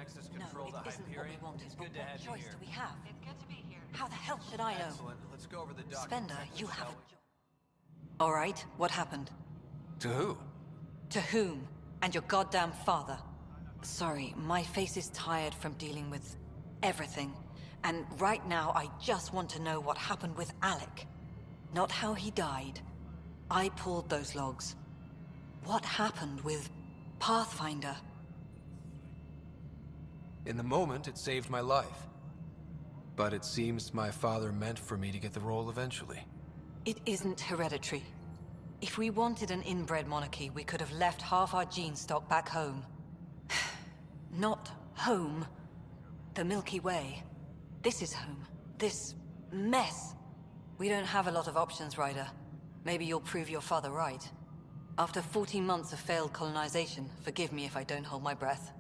Nexus No, control it the isn't what we Hyperion? wanted, It's but good to what have you choice here. do we have? It's good to be here. How the hell should I know? Excellent. Let's go over the documents. Spender, you shall have a we? job. All right, what happened? To who? To whom? And your goddamn father. Sorry, my face is tired from dealing with everything. And right now, I just want to know what happened with Alec. Not how he died. I pulled those logs. What happened with Pathfinder? In the moment, it saved my life. But it seems my father meant for me to get the role eventually. It isn't hereditary. If we wanted an inbred monarchy, we could have left half our gene stock back home. Not home. The Milky Way. This is home. This mess. We don't have a lot of options, Ryder. Maybe you'll prove your father right. After 14 months of failed colonization, forgive me if I don't hold my breath.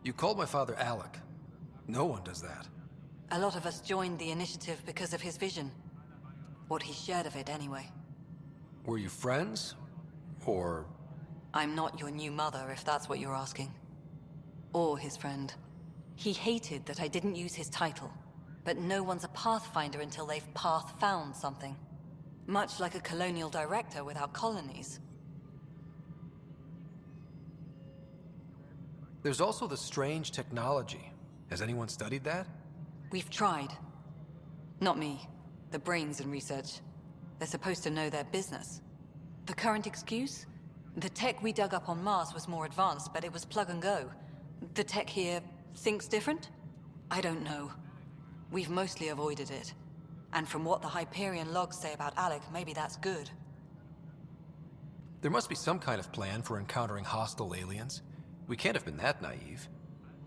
You called my father Alec. No one does that. A lot of us joined the initiative because of his vision. What he shared of it, anyway. Were you friends? Or... I'm not your new mother, if that's what you're asking. Or his friend. He hated that I didn't use his title. But no one's a Pathfinder until they've path-found something. Much like a colonial director without colonies. There's also the strange technology. Has anyone studied that? We've tried. Not me. The brains in research. They're supposed to know their business. The current excuse? The tech we dug up on Mars was more advanced, but it was plug and go. The tech here thinks different? I don't know. We've mostly avoided it. And from what the Hyperion logs say about Alec, maybe that's good. There must be some kind of plan for encountering hostile aliens. We can't have been that naive.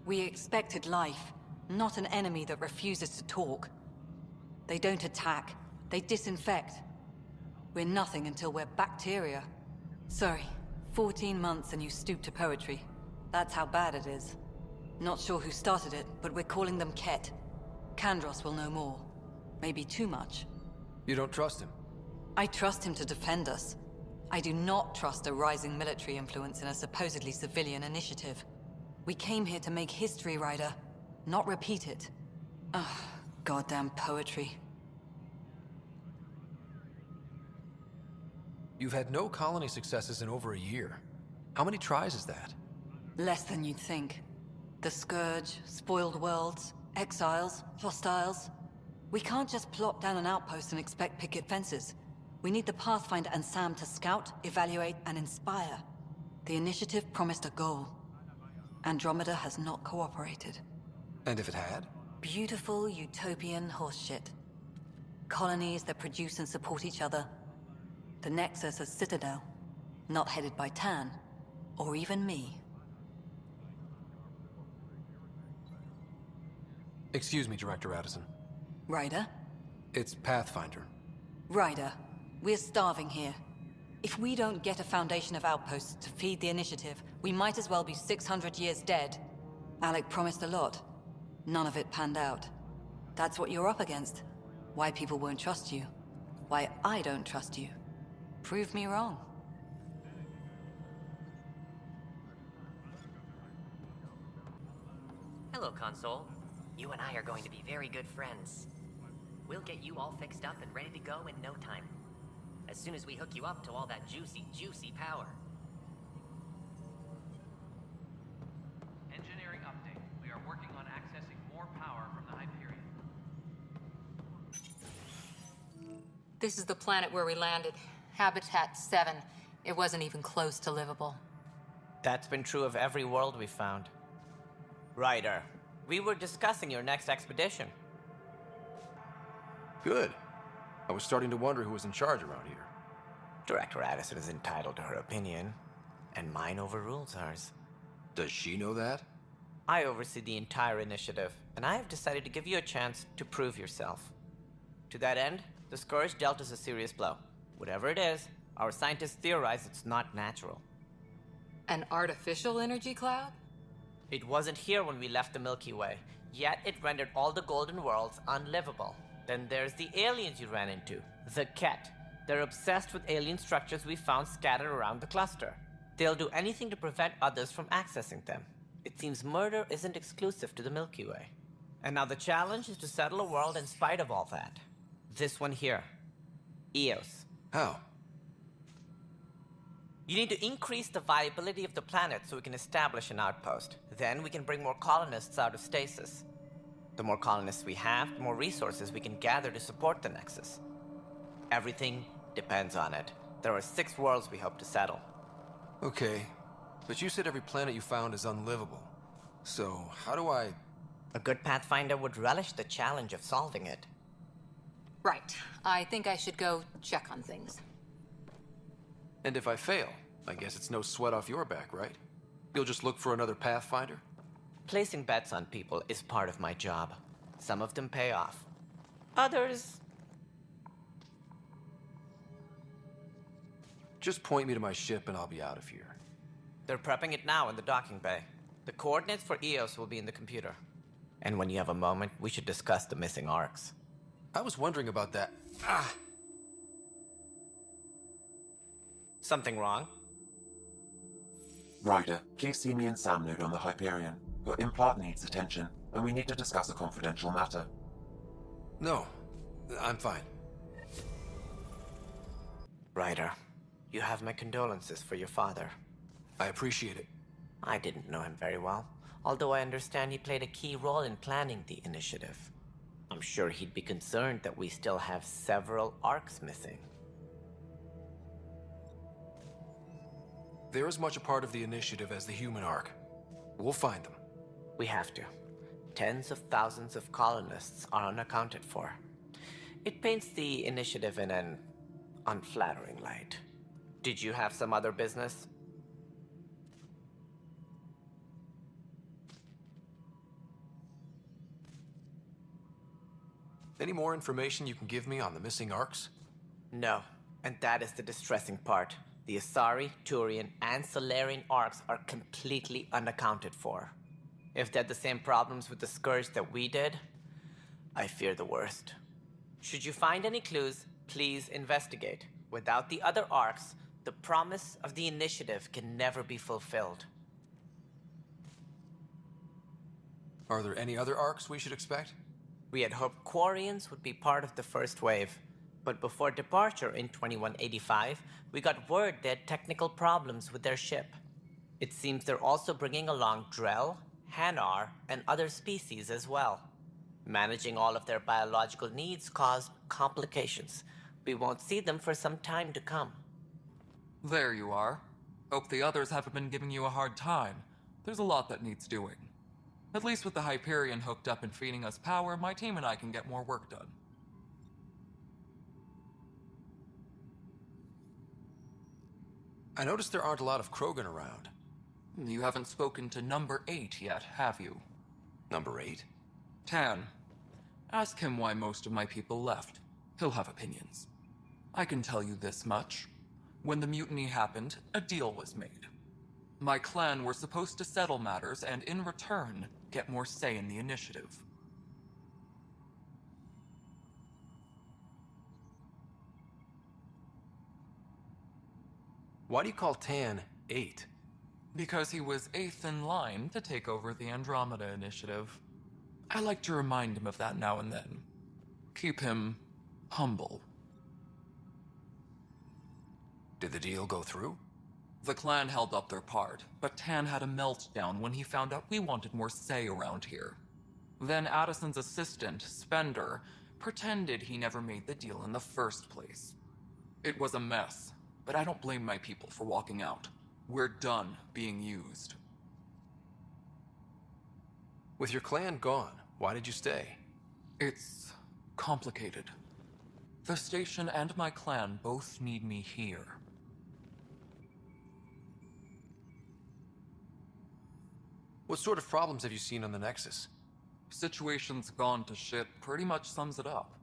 We expected life, not an enemy that refuses to talk. They don't attack, they disinfect. We're nothing until we're bacteria. Sorry, 14 months and you stoop to poetry. That's how bad it is. Not sure who started it, but we're calling them Ket. Kandros will know more. Maybe too much. You don't trust him? I trust him to defend us. I do not trust a rising military influence in a supposedly civilian initiative. We came here to make history, Ryder, not repeat it. Ugh, goddamn poetry. You've had no colony successes in over a year. How many tries is that? Less than you'd think. The Scourge, spoiled worlds, exiles, hostiles. We can't just plop down an outpost and expect picket fences. We need the Pathfinder and Sam to scout, evaluate, and inspire. The initiative promised a goal. Andromeda has not cooperated. And if it had? Beautiful utopian horseshit. Colonies that produce and support each other. The Nexus a citadel, not headed by Tan, or even me. Excuse me, Director Addison. Ryder? It's Pathfinder. Ryder, we're starving here. If we don't get a foundation of outposts to feed the initiative, we might as well be 600 years dead. Alec promised a lot. None of it panned out. That's what you're up against. Why people won't trust you. Why I don't trust you. Prove me wrong. Hello, Console. You and I are going to be very good friends. We'll get you all fixed up and ready to go in no time. As soon as we hook you up to all that juicy, juicy power. Engineering update. We are working on accessing more power from the Hyperion. This is the planet where we landed. Habitat 7. It wasn't even close to livable. That's been true of every world we found. Ryder, we were discussing your next expedition. Good. I was starting to wonder who was in charge around here. Director Addison is entitled to her opinion, and mine overrules hers. Does she know that? I oversee the entire initiative, and I have decided to give you a chance to prove yourself. To that end, the Scourge dealt us a serious blow. Whatever it is, our scientists theorize it's not natural. An artificial energy cloud? It wasn't here when we left the Milky Way, yet it rendered all the golden worlds unlivable. Then there's the aliens you ran into, the Ket. They're obsessed with alien structures we found scattered around the cluster. They'll do anything to prevent others from accessing them. It seems murder isn't exclusive to the Milky Way. And now the challenge is to settle a world in spite of all that. This one here. Eos. How? You need to increase the viability of the planet so we can establish an outpost. Then we can bring more colonists out of stasis. The more colonists we have, the more resources we can gather to support the Nexus. Everything depends on it. There are 6 worlds we hope to settle. Okay, but you said every planet you found is unlivable. So, how do I... A good Pathfinder would relish the challenge of solving it. Right. I think I should go check on things. And if I fail, I guess it's no sweat off your back, right? You'll just look for another Pathfinder? Placing bets on people is part of my job. Some of them pay off. Others... Just point me to my ship and I'll be out of here. They're prepping it now in the docking bay. The coordinates for Eos will be in the computer. And when you have a moment, we should discuss the missing arcs. I was wondering about that. Something wrong? Ryder, please see me and Sam node on the Hyperion. Your implant needs attention, and we need to discuss a confidential matter. No, I'm fine. Ryder, you have my condolences for your father. I appreciate it. I didn't know him very well, although I understand he played a key role in planning the initiative. I'm sure he'd be concerned that we still have several arcs missing. They're as much a part of the initiative as the human arc. We'll find them. We have to. Tens of thousands of colonists are unaccounted for. It paints the initiative in an unflattering light. Did you have some other business? Any more information you can give me on the missing arcs? No, and that is the distressing part. The Asari, Turian, and Solarian arcs are completely unaccounted for. If they had the same problems with the Scourge that we did, I fear the worst. Should you find any clues, please investigate. Without the other arcs, the promise of the initiative can never be fulfilled. Are there any other arcs we should expect? We had hoped Quarians would be part of the first wave, but before departure in 2185, we got word they had technical problems with their ship. It seems they're also bringing along Drell, Hanar, and other species as well. Managing all of their biological needs caused complications. We won't see them for some time to come. There you are. Hope the others haven't been giving you a hard time. There's a lot that needs doing. At least with the Hyperion hooked up and feeding us power, my team and I can get more work done. I noticed there aren't a lot of Krogan around. You haven't spoken to number 8 yet, have you? Number 8? Tan. Ask him why most of my people left. He'll have opinions. I can tell you this much. When the mutiny happened, a deal was made. My clan were supposed to settle matters and, in return, get more say in the initiative. Why do you call Tan 8? Because he was 8th in line to take over the Andromeda initiative. I like to remind him of that now and then. Keep him humble. Did the deal go through? The clan held up their part, but Tan had a meltdown when he found out we wanted more say around here. Then Addison's assistant, Spender, pretended he never made the deal in the first place. It was a mess, but I don't blame my people for walking out. We're done being used. With your clan gone, why did you stay? It's complicated. The station and my clan both need me here. What sort of problems have you seen on the Nexus? Situation's gone to shit pretty much sums it up.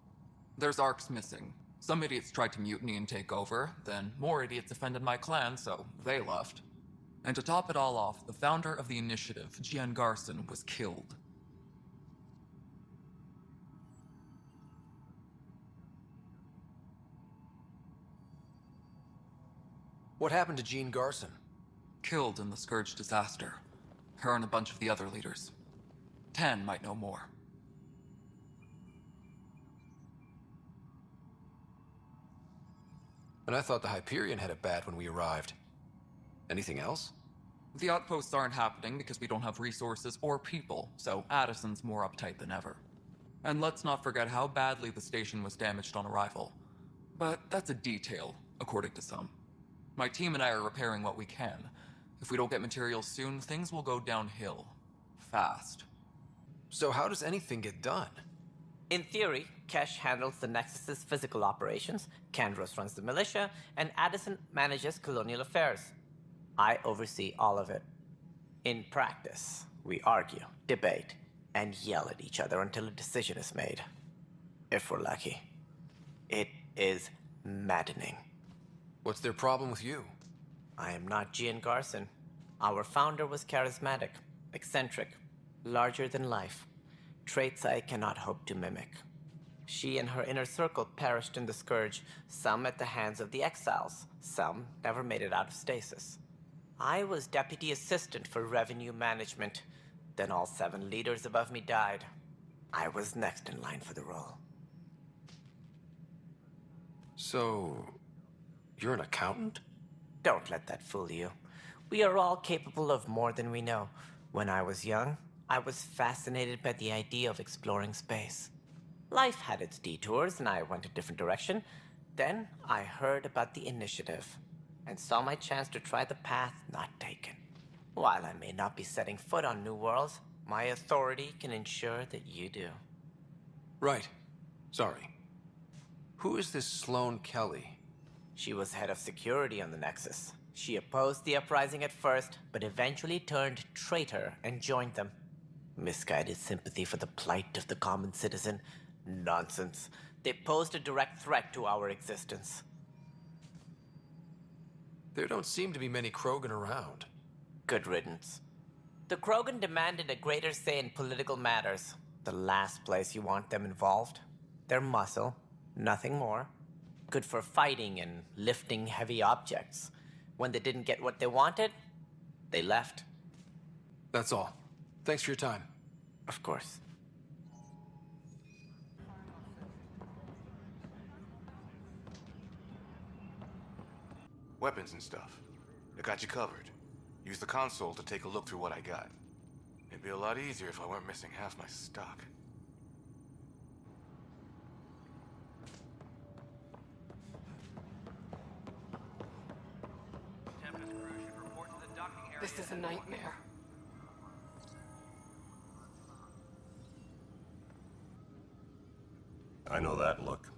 There's arcs missing. Some idiots tried to mutiny and take over, then more idiots offended my clan, so they left. And to top it all off, the founder of the initiative, Gian Garson, was killed. What happened to Jean Garson? Killed in the Scourge disaster. Her and a bunch of the other leaders. Tan might know more. And I thought the Hyperion had it bad when we arrived. Anything else? The outposts aren't happening because we don't have resources or people, so Addison's more uptight than ever. And let's not forget how badly the station was damaged on arrival. But that's a detail, according to some. My team and I are repairing what we can. If we don't get materials soon, things will go downhill. Fast. So how does anything get done? In theory, Kesh handles the Nexus's physical operations, Kandros runs the militia, and Addison manages colonial affairs. I oversee all of it. In practice, we argue, debate, and yell at each other until a decision is made. If we're lucky. It is maddening. What's their problem with you? I am not Jean Garson. Our founder was charismatic, eccentric, larger than life. Traits I cannot hope to mimic. She and her inner circle perished in the Scourge, some at the hands of the Exiles, some never made it out of stasis. I was deputy assistant for revenue management. Then all 7 leaders above me died. I was next in line for the role. So, you're an accountant? Don't let that fool you. We are all capable of more than we know. When I was young, I was fascinated by the idea of exploring space. Life had its detours, and I went a different direction. Then I heard about the Initiative, and saw my chance to try the path not taken. While I may not be setting foot on new worlds, my authority can ensure that you do. Right. Sorry. Who is this Sloane Kelly? She was head of security on the Nexus. She opposed the uprising at first, but eventually turned traitor and joined them. Misguided sympathy for the plight of the common citizen? Nonsense. They posed a direct threat to our existence. There don't seem to be many Krogan around. Good riddance. The Krogan demanded a greater say in political matters. The last place you want them involved. Their muscle, nothing more. Good for fighting and lifting heavy objects. When they didn't get what they wanted, they left. That's all. Thanks for your time. Of course. Weapons and stuff. I got you covered. Use the console to take a look through what I got. It'd be a lot easier if I weren't missing half my stock. Tempest crew should report to the docking area. This is a nightmare. I know that look.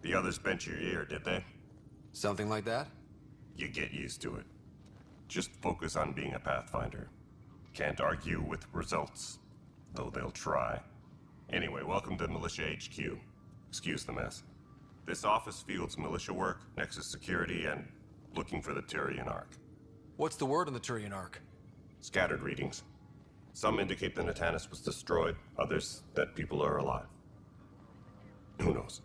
The others bent your ear, did they? Something like that? You get used to it. Just focus on being a Pathfinder. Can't argue with results, though they'll try. Anyway, welcome to Militia HQ. Excuse the mess. This office fields militia work, Nexus security, and looking for the Tyrian Ark. What's the word on the Tyrian Ark? Scattered readings. Some indicate the Natanus was destroyed, others that people are alive. Who knows?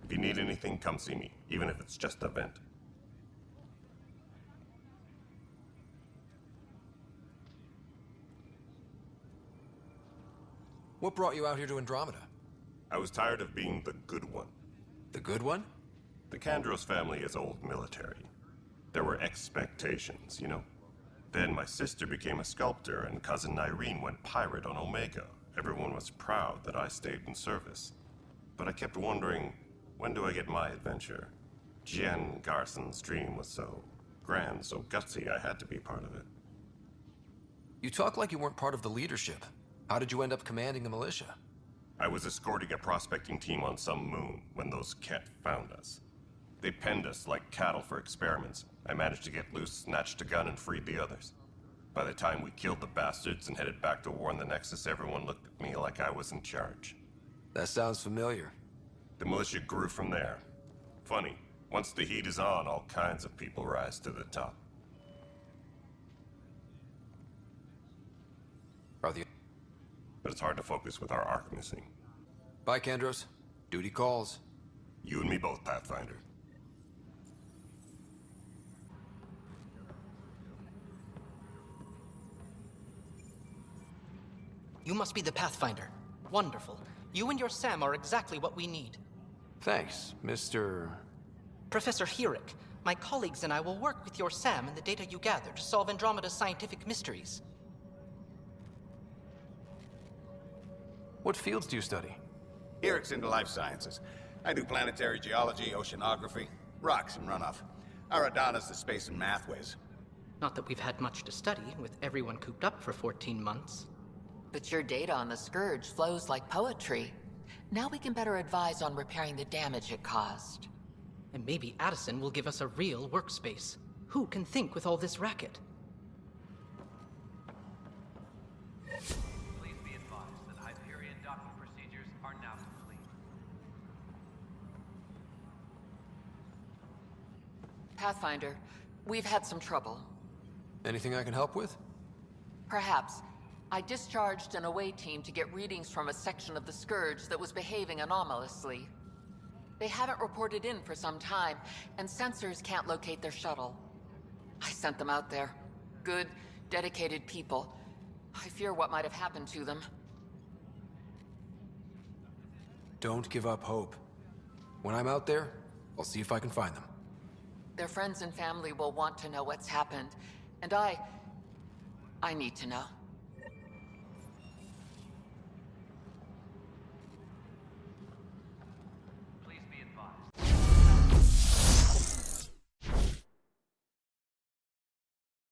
If you need anything, come see me, even if it's just a vent. What brought you out here to Andromeda? I was tired of being the good one. The good one? The Kandros family is old military. There were expectations, you know? Then my sister became a sculptor and cousin Irene went pirate on Omega. Everyone was proud that I stayed in service. But I kept wondering, when do I get my adventure? Jen Garson's dream was so grand, so gutsy, I had to be part of it. You talk like you weren't part of the leadership. How did you end up commanding the militia? I was escorting a prospecting team on some moon when those Ket found us. They penned us like cattle for experiments. I managed to get loose, snatched a gun, and freed the others. By the time we killed the bastards and headed back to warn the Nexus, everyone looked at me like I was in charge. That sounds familiar. The militia grew from there. Funny, once the heat is on, all kinds of people rise to the top. Are the... But it's hard to focus with our arc missing. Bye, Kandros. Duty calls. You and me both, Pathfinder. You must be the Pathfinder. Wonderful. You and your Sam are exactly what we need. Thanks, Mr. Professor Herrick, my colleagues and I will work with your Sam and the data you gather to solve Andromeda's scientific mysteries. What fields do you study? Herrick's into life sciences. I do planetary geology, oceanography, rocks and runoff. Aradana's the space and math whiz. Not that we've had much to study, with everyone cooped up for 14 months. But your data on the Scourge flows like poetry. Now we can better advise on repairing the damage it caused. And maybe Addison will give us a real workspace. Who can think with all this racket? Please be advised that Hyperion docking procedures are now complete. Pathfinder, we've had some trouble. Anything I can help with? Perhaps. I discharged an away team to get readings from a section of the Scourge that was behaving anomalously. They haven't reported in for some time, and sensors can't locate their shuttle. I sent them out there. Good, dedicated people. I fear what might have happened to them. Don't give up hope. When I'm out there, I'll see if I can find them. Their friends and family will want to know what's happened, and I need to know.